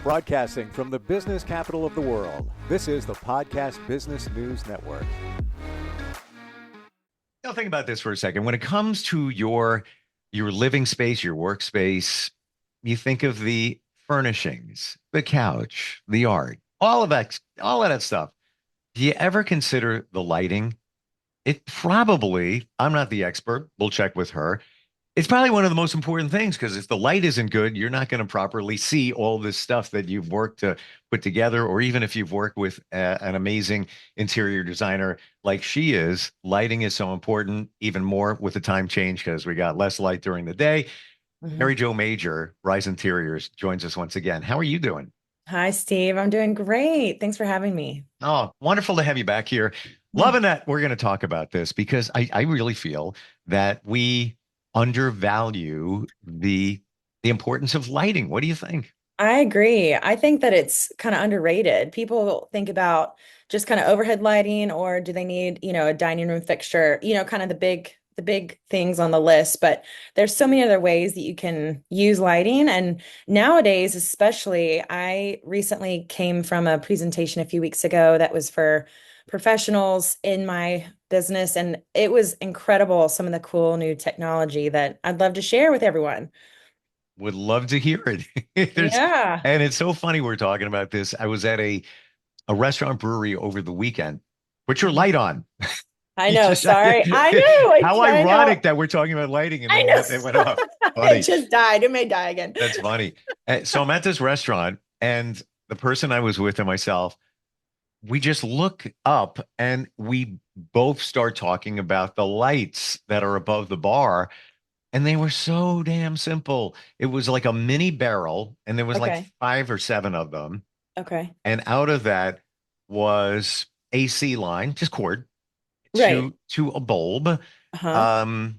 Broadcasting from the business capital of the world, this is the Podcast Business News Network. Now, think about this for a second. When it comes to your living space, your workspace, you think of the furnishings, the couch, the art, all of that stuff. Do you ever consider the lighting? It probably, I'm not the expert, we'll check with her. It's probably one of the most important things because if the light isn't good, you're not going to properly see all this stuff that you've worked to put together. Or even if you've worked with an amazing interior designer like she is, lighting is so important, even more with the time change because we got less light during the day. Mary Jo Major, Rise Interiors, joins us once again. How are you doing? Hi, Steve. I'm doing great. Thanks for having me. Oh, wonderful to have you back here. Loving that we're going to talk about this because I really feel that we undervalue the importance of lighting. What do you think? I agree. I think that it's kind of underrated. People think about just kind of overhead lighting, or do they need, a dining room fixture, kind of the big things on the list. But there's so many other ways that you can use lighting. And nowadays, especially, I recently came from a presentation a few weeks ago that was for professionals in my business, and it was incredible, some of the cool new technology that I'd love to share with everyone. Would love to hear it. Yeah. And it's so funny we're talking about this. I was at a restaurant brewery over the weekend. Put your light on. I You know. just Sorry. I know. how I know. ironic that we're talking about lighting and I then know. it went off. It Funny. just died. It may die again. That's funny. So I'm at this restaurant and the person I was with and myself, we just look up and we both start talking about the lights that are above the bar. And they were so damn simple. It was like a mini barrel, and there was like Okay. five or seven of them. Okay. And out of that was AC line, just cord, Right. to a bulb. Uh-huh. Um,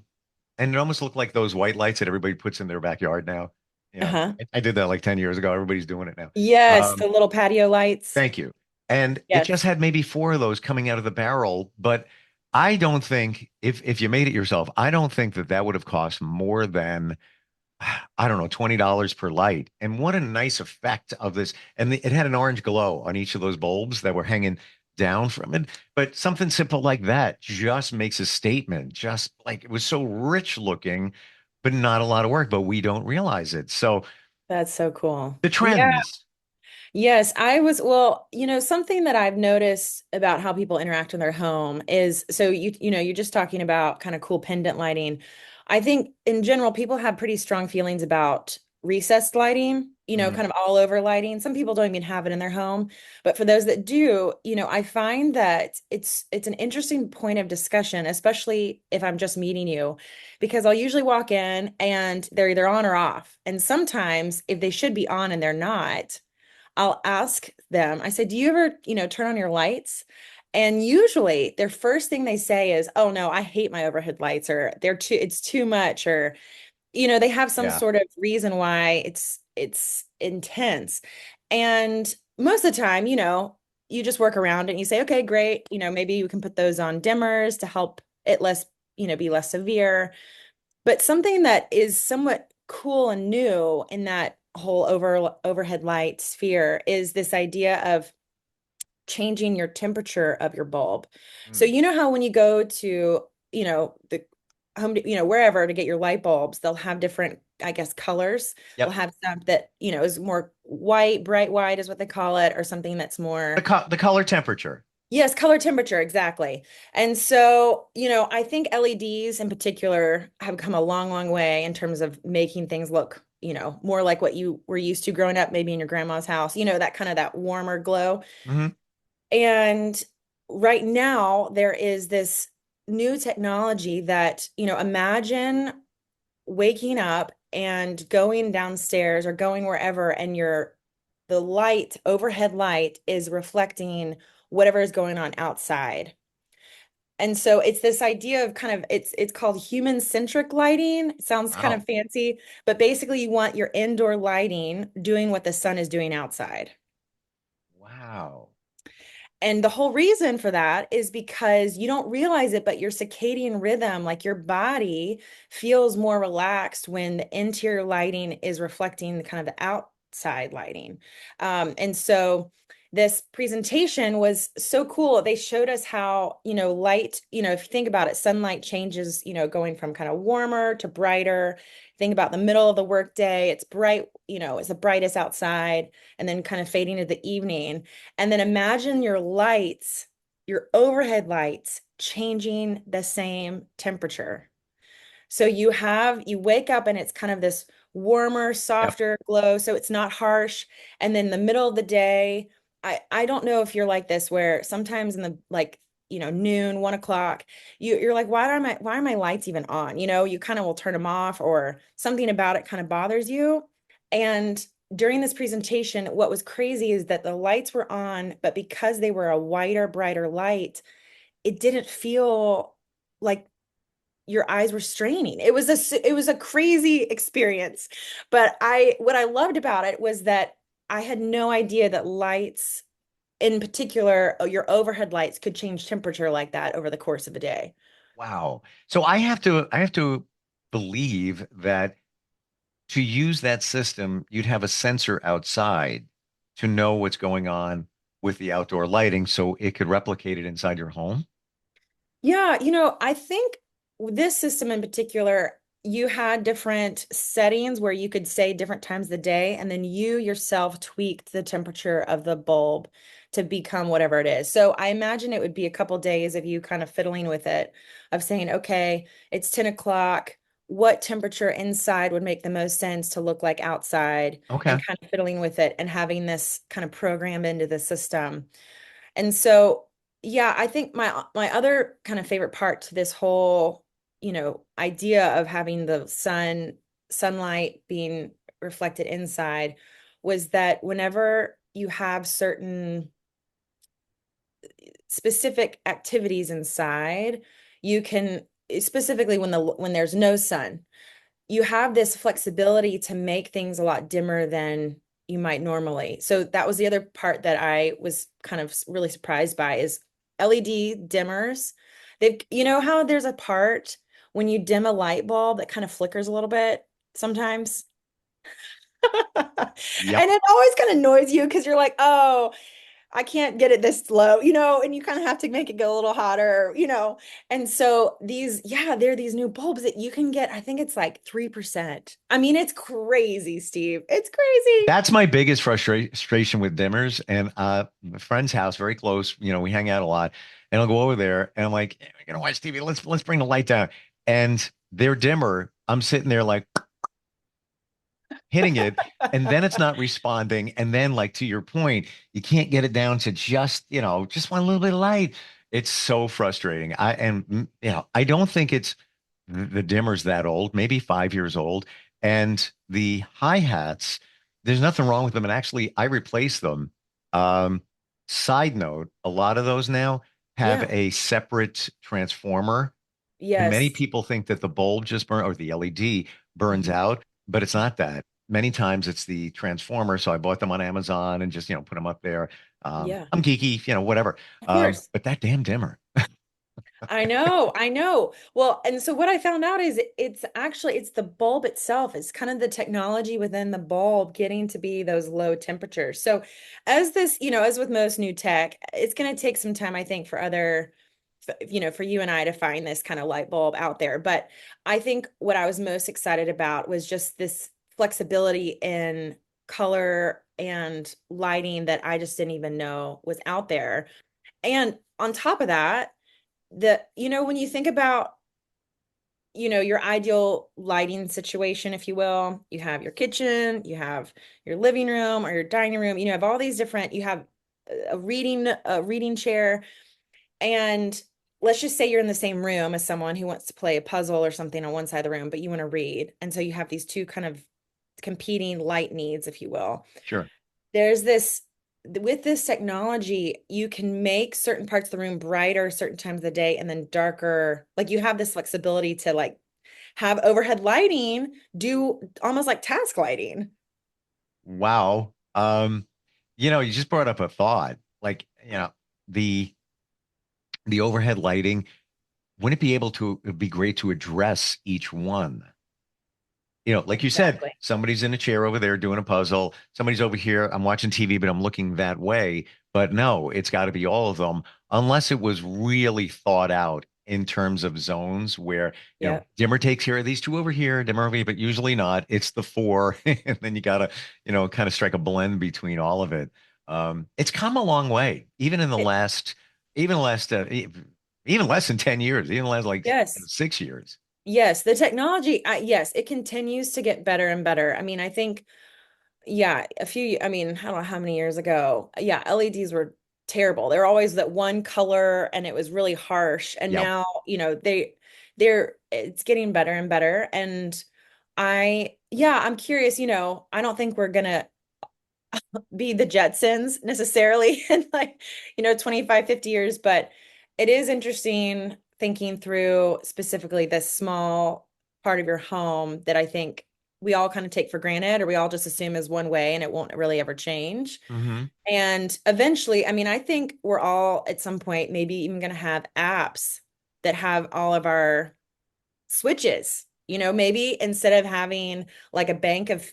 and it almost looked like those white lights that everybody puts in their backyard now. Uh-huh. I did that like 10 years ago. Everybody's doing it now. Yes, Um, the little patio lights. Thank you. And it just Yes. had maybe four of those coming out of the barrel, but I don't think if you made it yourself, I don't think that that would have cost more than I don't know, $20 per light. And what a nice effect of this. And it had an orange glow on each of those bulbs that were hanging down from it. But something simple like that just makes a statement. Just like it was so rich looking, but not a lot of work, but we don't realize it. So That's so cool. the Yeah. trends. Yes, well, something that I've noticed about how people interact in their home is, so you're just talking about kind of cool pendant lighting. I think in general, people have pretty strong feelings about recessed lighting, Mhm. kind of all over lighting. Some people don't even have it in their home, but for those that do, I find that it's an interesting point of discussion, especially if I'm just meeting you, because I'll usually walk in and they're either on or off. And sometimes if they should be on and they're not, I'll ask them, I said, do you ever, turn on your lights? And usually their first thing they say is, oh no, I hate my overhead lights, or it's too much, or, they have some Yeah. sort of reason why it's intense. And most of the time, you just work around it and you say, okay, great. Maybe you can put those on dimmers to help it less, be less severe. But something that is somewhat cool and new in that whole overhead light sphere is this idea of changing your temperature of your bulb. So Mm. you know how when you go to, the home, wherever to get your light bulbs, they'll have different, I guess, colors. They'll Yep. have some that, is more white, bright white is what they call it, or something that's more. The color temperature. Yes, color temperature, exactly. And so, I think LEDs in particular have come a long, long way in terms of making things look, more like what you were used to growing up, maybe in your grandma's house, that kind of that warmer glow. Hmm. And right now, there is this new technology that, imagine waking up and going downstairs or going wherever, and the light, overhead light, is reflecting whatever is going on outside. And so it's this idea of kind of it's called human centric lighting. It sounds kind Wow. of fancy, but basically you want your indoor lighting doing what the sun is doing outside. Wow. And the whole reason for that is because you don't realize it, but your circadian rhythm, like your body feels more relaxed when the interior lighting is reflecting the kind of the outside lighting. And so this presentation was so cool. They showed us how, light, if you think about it, sunlight changes, going from kind of warmer to brighter. Think about the middle of the workday, it's bright, it's the brightest outside, and then kind of fading to the evening. And then imagine your lights, your overhead lights changing the same temperature. So you wake up and it's kind of this warmer, Yep. softer glow. So it's not harsh. And then the middle of the day, I don't know if you're like this, where sometimes in the like, noon, 1 o'clock, you're like, why are my lights even on? You kind of will turn them off, or something about it kind of bothers you. And during this presentation, what was crazy is that the lights were on, but because they were a whiter, brighter light, it didn't feel like your eyes were straining. It was a crazy experience. But what I loved about it was that I had no idea that lights, in particular, your overhead lights, could change temperature like that over the course of a day. Wow. So I have to believe that to use that system, you'd have a sensor outside to know what's going on with the outdoor lighting so it could replicate it inside your home. Yeah, I think this system in particular, you had different settings where you could say different times of the day, and then you yourself tweaked the temperature of the bulb to become whatever it is. So I imagine it would be a couple days of you kind of fiddling with it, of saying, okay, it's 10 o'clock. What temperature inside would make the most sense to look like outside, and Okay. kind of fiddling with it and having this kind of program into the system. And so, yeah, I think my other kind of favorite part to this whole, idea of having the sunlight being reflected inside was that whenever you have certain specific activities inside, you can, specifically when there's no sun, you have this flexibility to make things a lot dimmer than you might normally. So that was the other part that I was kind of really surprised by, is LED dimmers. You know how there's a part when you dim a light bulb that kind of flickers a little bit sometimes? And Yep. it always kind of annoys you because you're like, oh, I can't get it this low, and you kind of have to make it go a little hotter. And so there are these new bulbs that you can get. I think it's like 3%. I mean, it's crazy, Steve. It's crazy. That's my biggest frustration with dimmers. And a friend's house, very close, we hang out a lot. And I'll go over there and I'm like, you know, watch TV. Let's bring the light down. And their dimmer, I'm sitting there like hitting it, and then it's not responding. And then, like to your point, you can't get it down to just one little bit of light. It's so frustrating. I don't think it's the dimmer's that old, maybe 5 years old. And the hi-hats, there's nothing wrong with them. And actually, I replace them. Um, Side note, a lot of those now have Yeah. a separate transformer, and many Yes. people think that the bulb just burn or the LED burns Mhm. out, but it's not that. Many times it's the transformer. So I bought them on Amazon and just, put them up there. Yeah. I'm geeky, whatever. Of course. But that damn dimmer. I know, I know. Well, and so what I found out is it's the bulb itself. It's kind of the technology within the bulb getting to be those low temperatures. So as this, as with most new tech, it's going to take some time, I think, for you and I to find this kind of light bulb out there. But I think what I was most excited about was just this flexibility in color and lighting that I just didn't even know was out there. And on top of that, when you think about, your ideal lighting situation, if you will, you have your kitchen, you have your living room or your dining room, have all these different, you have a reading chair. And let's just say you're in the same room as someone who wants to play a puzzle or something on one side of the room, but you want to read. And so you have these two kind of competing light needs, if you will. Sure. There's this With this technology, you can make certain parts of the room brighter certain times of the day and then darker. Like you have this flexibility to like have overhead lighting do almost like task lighting. Wow. You just brought up a thought. Like, the the overhead lighting, wouldn't it be able to it'd be great to address each one? Like you said, Exactly. somebody's in a chair over there doing a puzzle. Somebody's over here. I'm watching TV, but I'm looking that way. But no, it's got to be all of them, unless it was really thought out in terms of zones where, Yeah. dimmer takes care of these two over here, dimmer over here, but usually not. It's the four. And then you got to, kind of strike a blend between all of it. It's come a long way, even the last, even less than 10 years, even less like Yes. 6 years. Yes, the technology, yes, it continues to get better and better. I mean, I think, yeah, I mean, I don't know how many years ago, yeah, LEDs were terrible. They're always that one color and it was really harsh. And Yep. now, it's getting better and better. And yeah, I'm curious, I don't think we're gonna be the Jetsons necessarily in like, 25, 50 years, but it is interesting thinking through specifically this small part of your home that I think we all kind of take for granted or we all just assume is one way and it won't really ever change. Hmm. And eventually, I mean, I think we're all at some point maybe even going to have apps that have all of our switches. Maybe instead of having like a bank of,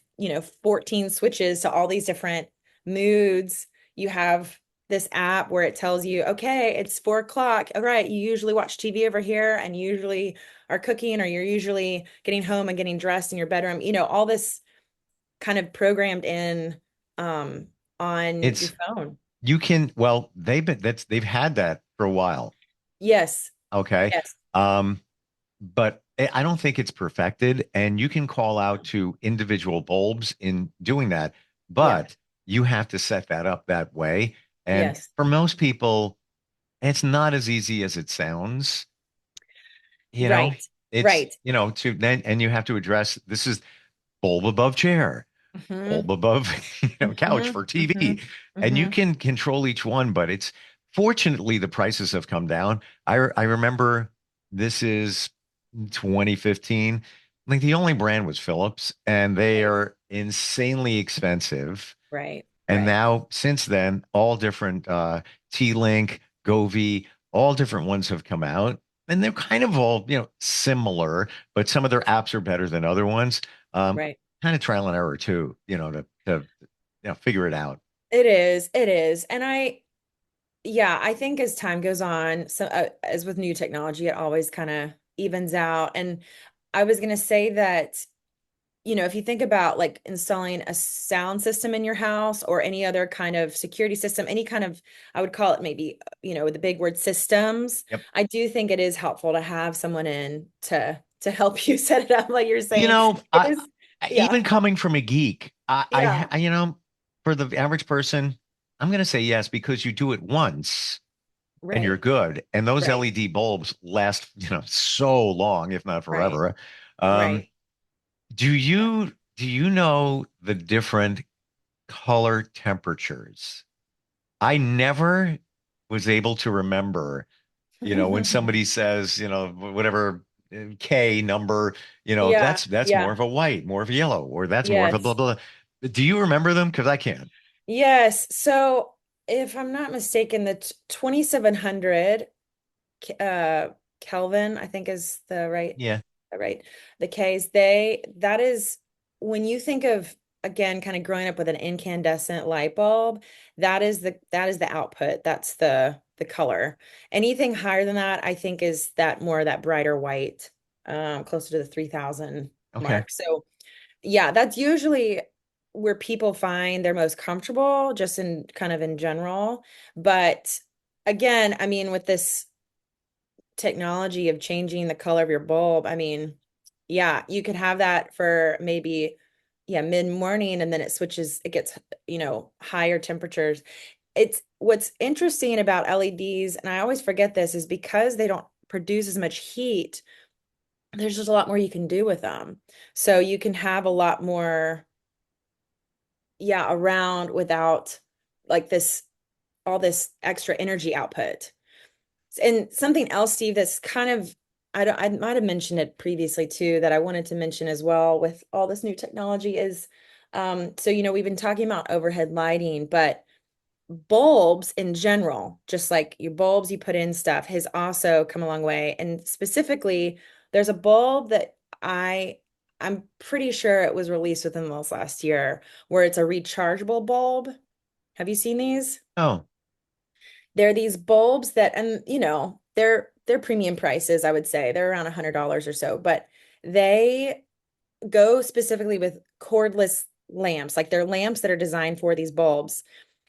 14 switches to all these different moods, you have this app where it tells you, okay, it's 4 o'clock. All right, you usually watch TV over here and you usually are cooking or you're usually getting home and getting dressed in your bedroom. All this kind of programmed in on your It's phone. you can well they've had that for a while. Yes, Okay. yes, Um, but I don't think it's perfected, and you can call out to individual bulbs in doing that, yeah, but you have to set that up that way. And yes, for most people, it's not as easy as it sounds. You know, right, it's, right. to then, and you have to address this is bulb above chair, Hmm. bulb above, couch Hmm. for Hmm. TV. And you Hmm. can control each one, but it's fortunately the prices have come down. I remember this is 2015. Like the only brand was Philips, and they Right, are insanely expensive. right, And right, now, since then, all different T-Link, Govee, all different ones have come out, and they're kind of all similar, but some of their apps are better than other ones. Um, right. Kind of trial and error too, to figure it out. It is, it is. And yeah, I think as time goes on, so as with new technology, it always kind of evens out. And I was going to say that, if you think about like installing a sound system in your house or any other kind of security system, any kind of, I would call it maybe, with the big word systems, Yep. I do think it is helpful to have someone in to help you set it up, like you're You saying. know, It is, yeah, even coming from a geek, yeah, for the average person, I'm going to say yes because you do it once and you're right, good. And those right, LED bulbs last, so long, if not right, forever. Um, right. do you know the different color temperatures? I never was able to remember, when somebody says, whatever K number, Yeah, that's more yeah, of a white, more of a yellow, or that's more of a blah yes, blah. Do you remember them? Because I can't. yes. So if I'm not mistaken, the 2700 uh Kelvin, I think is Yeah. right, the Ks, that is when you think of again kind of growing up with an incandescent light bulb, that is the output. That's the color. Anything higher than that, I think is that more of that brighter white, closer to the 3000 Okay. mark. So yeah, that's usually where people find they're most comfortable, just in kind of in general. But again, I mean, with this technology of changing the color of your bulb, I mean, yeah, you could have that for maybe, yeah, mid-morning and then it gets, higher temperatures. It's what's interesting about LEDs, and I always forget this, is because they don't produce as much heat, there's just a lot more you can do with them. So you can have a lot more, yeah, around without like all this extra energy output. And something else, Steve, that's kind of, I might have mentioned it previously too, that I wanted to mention as well with all this new technology is, so, we've been talking about overhead lighting, but bulbs in general, just like your bulbs you put in stuff, has also come a long way. And specifically, there's a bulb that I I'm pretty sure it was released within this last year, where it's a rechargeable bulb. Have you seen these? Oh, They're these bulbs that, and they're premium prices, I would say. They're around $100 or so, but they go specifically with cordless lamps. Like they're lamps that are designed for these bulbs,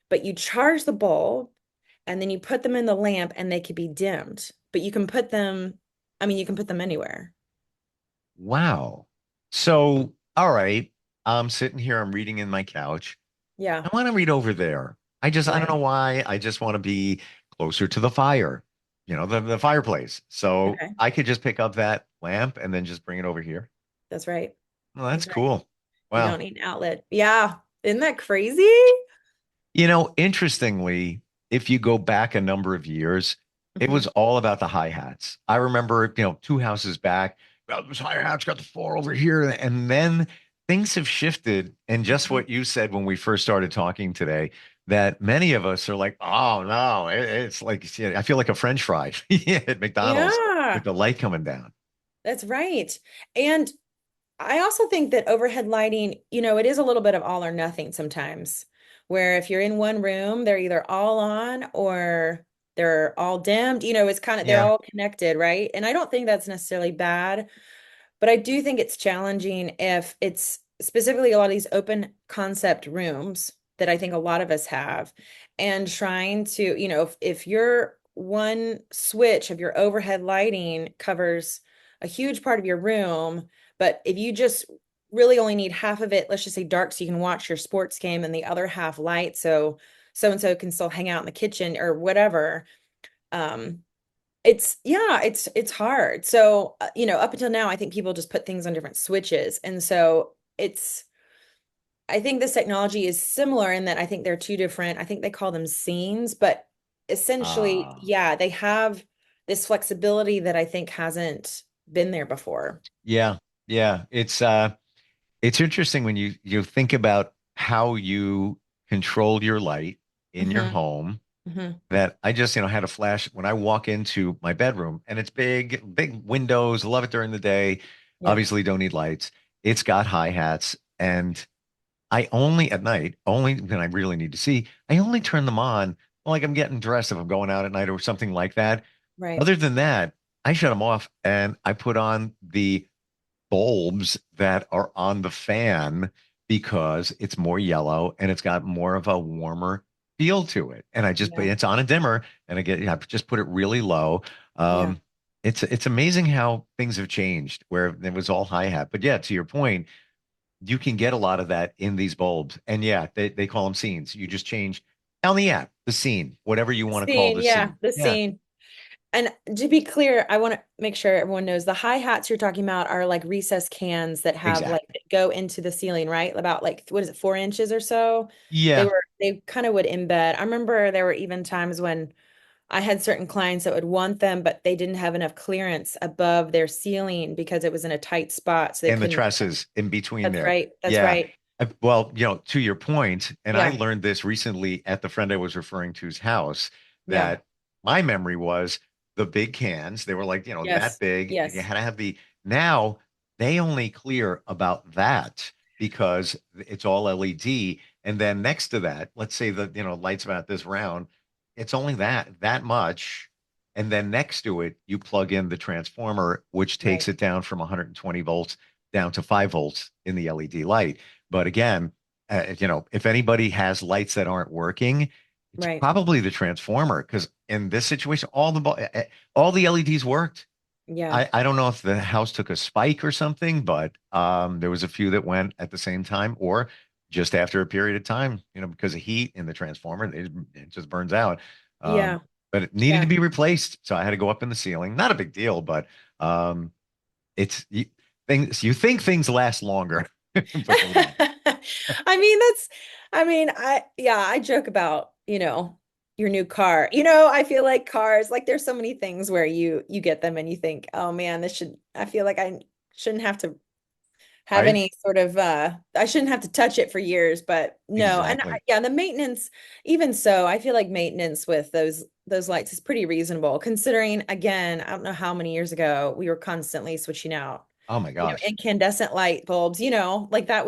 but you charge the bulb and then you put them in the lamp and they could be dimmed. But you can put them, I mean, you can put them anywhere. wow. So, all right. I'm sitting here, I'm reading in my couch. Yeah, I want to read over there. I don't know right. why. I just want to be closer to the fire, the fireplace. So Okay. I could just pick up that lamp and then just bring it over here. That's right. Well, that's That's right. cool. You don't Wow. need an outlet. Yeah. Isn't that crazy? Interestingly, if you go back a number of years, it Mhm. was all about the hi-hats. I remember, two houses back, well, this hi-hat's got the four over here. And then things have shifted. And just Mhm. what you said when we first started talking today, that many of us are like, oh no, it's like, I feel like a French fry yeah, at McDonald's with Yeah, the light coming down. that's right. And I also think that overhead lighting, it is a little bit of all or nothing sometimes, where if you're in one room, they're either all on or they're all dimmed. It's kind of, they're Yeah. all connected, right? And I don't think that's necessarily bad, but I do think it's challenging if it's specifically a lot of these open concept rooms that I think a lot of us have, and trying to, if your one switch of your overhead lighting covers a huge part of your room, but if you just really only need half of it, let's just say dark, so you can watch your sports game, and the other half light, so so and so can still hang out in the kitchen or whatever. Um, it's hard. So, up until now, I think people just put things on different switches. And so I think this technology is similar in that I think they're two different, I think they call them scenes, but essentially, Ah. yeah, they have this flexibility that I think hasn't been there before. Yeah. Yeah. It's interesting when you think about how you control your light in your Hmm. home Hmm. that I just, had a flash when I walk into my bedroom and it's big, big windows, love it during the day. Yeah. Obviously don't need lights. It's got hi-hats and I only at night, only when I really need to see, I only turn them on like I'm getting dressed if I'm going out at night or something like that. Right. Other than that, I shut them off and I put on the bulbs that are on the fan because it's more yellow and it's got more of a warmer feel to it. And I just put Yeah. it's on a dimmer and again, I just put it really low. Yeah. Um, it's amazing how things have changed where it was all hi-hat. But yeah, to your point, you can get a lot of that in these bulbs. And yeah, they call them scenes. You just change on the app, the scene, whatever you The want to call scene. the Yeah. scene. The Yeah, scene. And to be clear, I want to make sure everyone knows the hi-hats you're talking about are like recessed cans that have like exactly. that go into the ceiling, right? About like what is it, 4 inches or so? Yeah. They kind of would embed. I remember there were even times when I had certain clients that would want them, but they didn't have enough clearance above their ceiling because it was in a tight spot, so they And the couldn't. tresses in between That's there. right. That's Yeah. right. Well, to your point, and I Yeah. learned this recently at the friend I was referring to's house, Yeah. that my memory was the big cans, they were like, that Yes. big, and you Yes. had to have now they only clear about that because it's all LED. And then next to that, let's say the, lights about this round, it's only that much. And then next to it, you plug in the transformer, which takes Right. it down from 120 volts down to 5 volts in the LED light. But again, if anybody has lights that aren't working, it's Right. probably the transformer because in this situation, all the LEDs worked. Yeah. I don't know if the house took a spike or something, but there was a few that went at the same time or just after a period of time, because of heat in the transformer, it just burns out. Um, Yeah. but it needed to Yeah. be replaced, so I had to go up in the ceiling. Not a big deal, but um, it's things you think things last longer, but they don't. I joke about, your new car. I feel like cars, like there's so many things where you get them and you think, oh man, I feel like I shouldn't have to have Right? any sort of I shouldn't have to touch it for years, but no. And Exactly. yeah, the maintenance, even so, I feel like maintenance with those lights is pretty reasonable considering, again, I don't know how many years ago we were constantly switching out. Oh my gosh. incandescent light bulbs, like that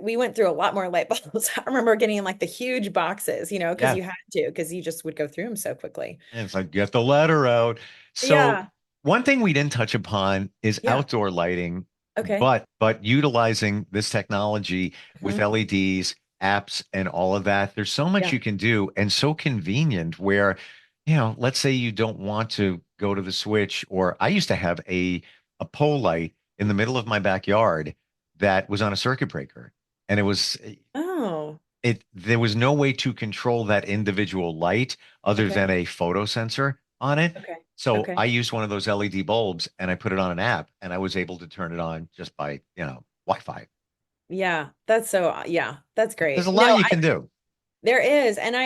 we went through a lot more light bulbs. I remember getting in like the huge boxes, because Yeah. you had to, because you just would go through them so quickly. And it's like, get the ladder out. So Yeah. one thing we didn't touch upon is Yeah. outdoor lighting, Okay. but utilizing this technology with Mhm. LEDs, apps, and all of that. There's so much Yeah. you can do and so convenient where, let's say you don't want to go to the switch, or I used to have a pole light in the middle of my backyard that was on a circuit breaker. And Oh, there was no way to control that individual light other okay. than a photo sensor on it. Okay. So Okay. I used one of those LED bulbs and I put it on an app and I was able to turn it on just by, Wi-Fi. Yeah. Yeah, that's There's a great. lot No, you can do. there is. And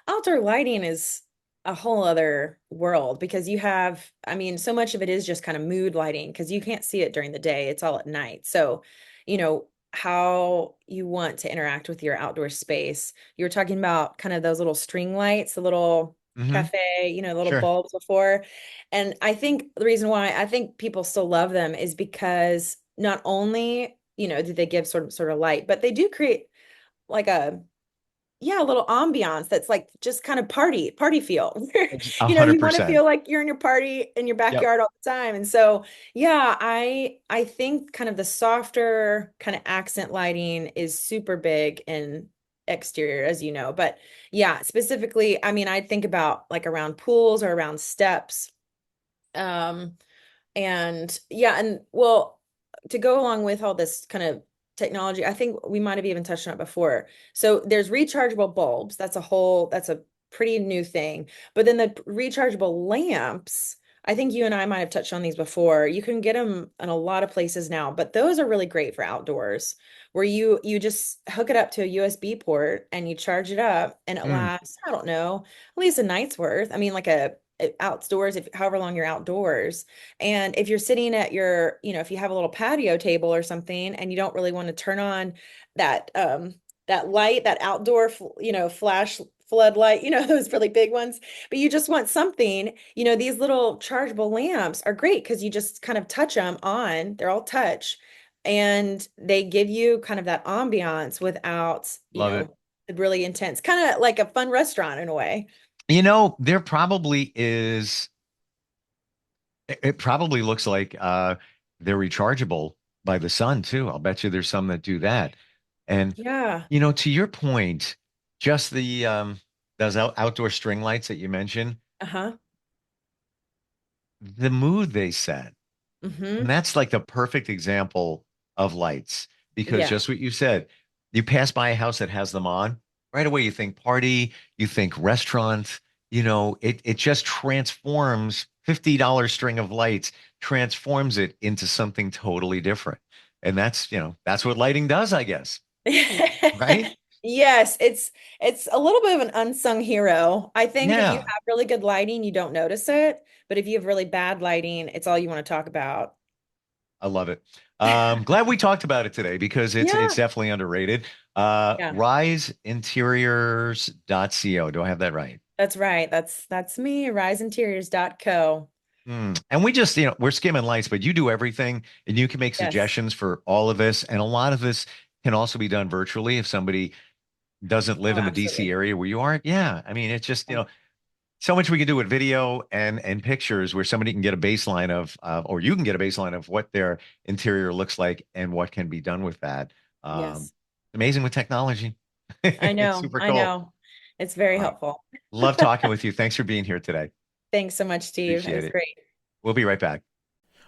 outdoor lighting is a whole other world because so much of it is just kind of mood lighting because you can't see it during the day. It's all at night. So, how you want to interact with your outdoor space. You were talking about kind of those little string lights, the little Hmm. cafe, little Sure. bulbs before. And I think the reason why I think people still love them is because not only, do they give sort of light, but they do create like a little ambiance that's like just kind of party feel. A You hundred want to percent. feel like you're in your party in your Yep. backyard all the time. And so, yeah, I think kind of the softer kind of accent lighting is super big in exterior, as you know. But yeah, specifically, I think about like around pools or around steps. Um, and yeah, and well, to go along with all this kind of technology, I think we might have even touched on it before. So there's rechargeable bulbs. That's a pretty new thing. But then the rechargeable lamps, I think you and I might have touched on these before. You can get them in a lot of places now, but those are really great for outdoors where you just hook it up to a USB port and you charge it up and it Mm. lasts, I don't know, at least a night's worth. Like outdoors, if however long you're outdoors. And if you're sitting at if you have a little patio table or something and you don't really want to turn on that light, that outdoor flash floodlight, those really big ones, but you just want something, these little chargeable lamps are great because you just kind of touch them on, they're all touch, and they give you kind of that ambiance without, Love it. really intense, kind of like a fun restaurant in a way. There probably is, it probably looks like they're rechargeable by the sun too. I'll bet you there's some that do that. And Yeah. to your point, just those outdoor string lights that you mentioned, Uh-huh. the mood they set. And Mm-hmm. that's like the perfect example of lights because Yeah. just what you said, you pass by a house that has them on, right away you think party, you think restaurant, it just transforms $50 string of lights, transforms it into something totally different. And that's what lighting does, I guess, right? Yes, it's a little bit of an unsung hero. I think if you Yeah. have really good lighting, you don't notice it, but if you have really bad lighting, it's all you want to talk about. I love it. Glad we talked about it today because it's Yeah. definitely underrated. Yeah. Riseinteriors.co. Do I have that right? That's right. That's me, riseinteriors.co. And we just, we're skimming lights, but you do everything and you can make Yes. suggestions for all of this. And a lot of this can also be done virtually if somebody doesn't live Oh, in the DC absolutely. area where you are. Yeah. I mean, it's just, Yeah. so much we can do with video and pictures where somebody can get a baseline or you can get a baseline of what their interior looks like and what can be done with that. Yes. Amazing with technology. I It's know. super I cool. know. It's very All right. helpful. Love talking with you. Thanks for being here today. Thanks so much, Steve. It Appreciate was it. great. We'll be right back.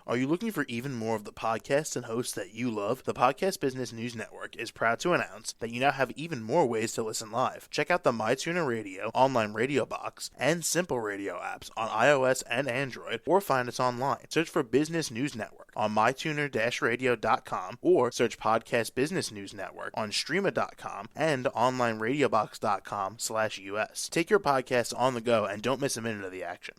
Are you looking for even more of the podcasts and hosts that you love? The Podcast Business News Network is proud to announce that you now have even more ways to listen live. Check out the MyTuner Radio, online radio box, and Simple Radio apps on iOS and Android, or find us online. Search for Business News Network on mytuner-radio.com or search Podcast Business News Network on streama.com and onlineradiobox.com/US. Take your podcast on the go and don't miss a minute of the action.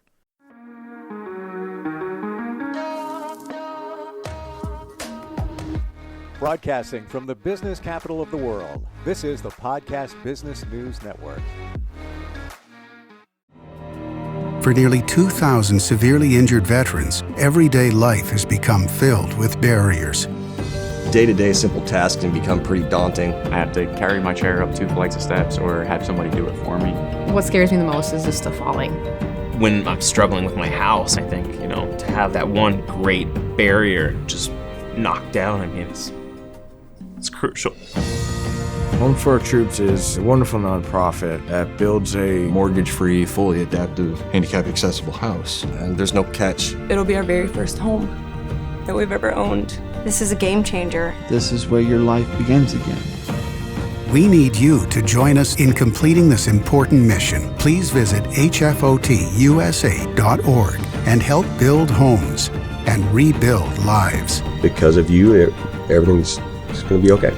Broadcasting from the business capital of the world, this is the Podcast Business News Network. For nearly 2,000 severely injured veterans, everyday life has become filled with barriers. Day-to-day simple tasks can become pretty daunting. I have to carry my chair up 2 flights of steps or have somebody do it for me. What scares me the most is just the falling. When I'm struggling with my house, I think, to have that one great barrier just knocked down, it's crucial. Home for Our Troops is a wonderful nonprofit that builds a mortgage-free, fully adaptive, handicap-accessible house. And there's no catch. It'll be our very first home that we've ever owned. This is a game changer. This is where your life begins again. We need you to join us in completing this important mission. Please visit hfotusa.org and help build homes and rebuild lives. Because of you, everything's going to be okay.